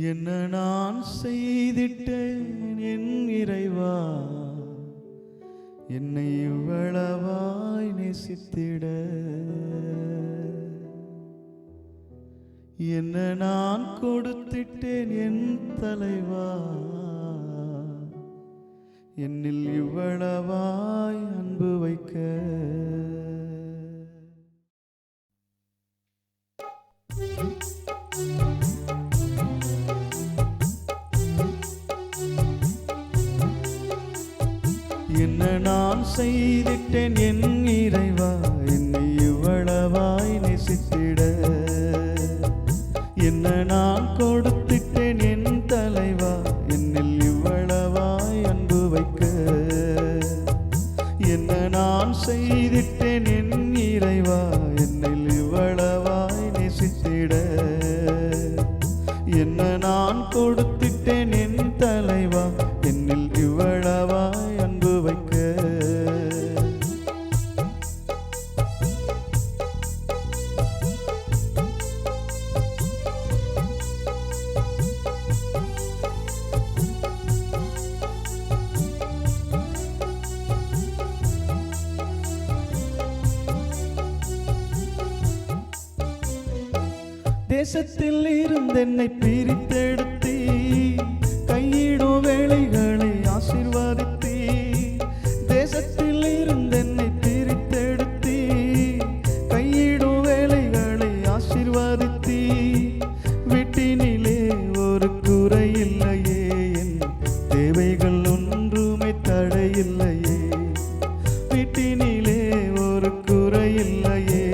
என்ன நான் செய்திட்டேன் என் இறைவா, என்னை இவ்வளவாய் நேசித்திட. என்ன நான் கொடுத்திட்டேன் என் தலைவா, என்னில் இவ்வளவாய் அன்பு வைக்க. என்ன நான் செய்திட்டேன் என் இறைவா, என்னை இவ்வளவாய் நேசித்திட. என்ன நான் கொடுத்திட்டேன் என் தலைவா, என்னில் இவ்வளவாய் அன்பு வைக்க. என்ன நான் செய்திட்டேன் என் இறைவா, என்னில் இவ்வளவாய் நேசித்திட. என்ன நான் கொடுத்திட்டேன் என் தலைவா, என்னில் இவ்வளவாய் அன்பு வைக்க. தேசத்தில் இருந்து என்னை பிரித்தெடுத்தீ, கையிடும் வேலைகளை ஆசீர்வதித்தீ. தேசத்தில் இருந்து என்னை பிரித்தெடுத்தீ, கையிடும் வேலைகளை ஆசீர்வதித்தீ. வீட்டினிலே ஒரு குறையில்லையே, என் தேவைகள் ஒன்றுமே தடையில்லையே. வீட்டினிலே ஒரு குறையில்லையே,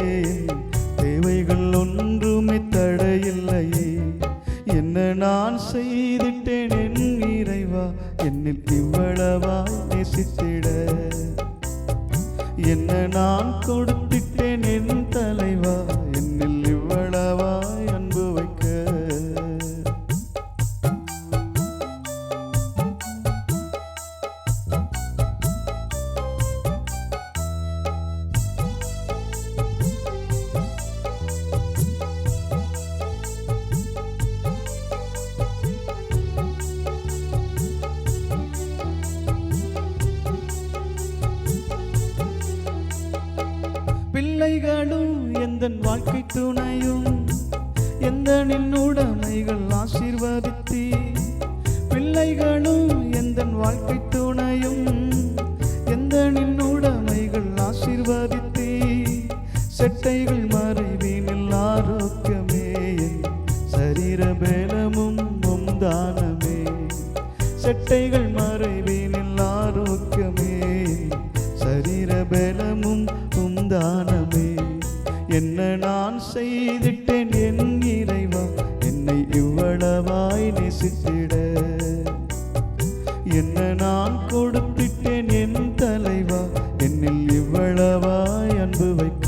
தேவைகள் ஒன்றுமே தடையில்லையே. என்ன நான் செய்திட்டேன் என் இறைவா, என்னில் இவ்வளவாய் நேசித்திட. என்ன நான் கொடுத்திட்டேன் என் தலைவா, என்னில் இவ்வளவாய் அன்பு வைக்க. பிள்ளைகளும் எந்தன் வாழ்க்கை துணையும், எந்தனின் உடைமைகள் ஆசீர்வதித்தீ. பிள்ளைகளும் எந்தன் வாழ்க்கை துணையும், எந்தனின் உடைமைகள் ஆசீர்வதித்தீ. செட்டைகள் மறைவினில் ஆரோக்கியமே, சரீர பேலமும் தானமே. செட்டைகள் மறைவினில் ஆரோக்கியமே, சரீர பேலமும் தானமே. என்ன நான் செய்திட்டேன் என் இறைவா, என்னை இவ்வளவாய் நேசித்திட. என்ன நான் கொடுத்திட்டேன் என் தலைவா, என்னில் இவ்வளவாய் அன்பு வைக்க.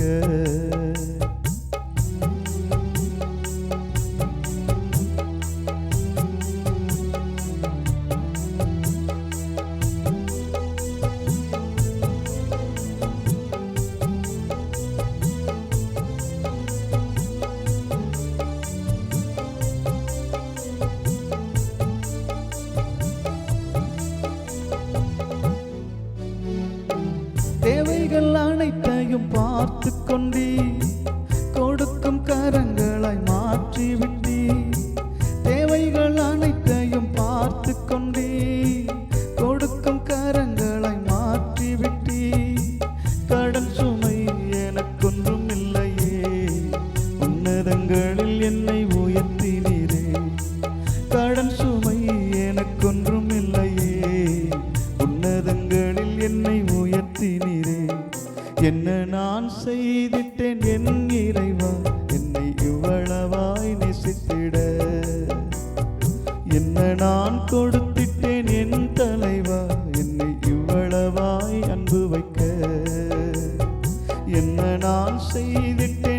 தேவைகள் அனைத்தையும் பார்த்து கொண்டீ, கொடுக்கும் கரங்களாய் மாற்றிவிட்டீ. தேவைகள் அனைத்தையும் பார்த்து கொண்டீ, கொடுக்கும் கரங்களாய் மாற்றிவிட்டீ. கடன் சுமை எனக்கொன்றும் இல்லையே, உன்னதங்களில் என்னை உயர்த்தினீரே. கடன் சுமை எனக்கொன்றும் இல்லையே, உன்னதங்களில் என்னை உயர்த்தினீரே. என்ன நான் செய்திட்டேன் என் இறைவா, என்னை இவ்வளவாய் நேசித்திட. என்ன நான் கொடுத்திட்டேன் என் தலைவா, என்னை இவ்வளவாய் அன்பு வைக்க. என்ன நான் செய்திட்டேன்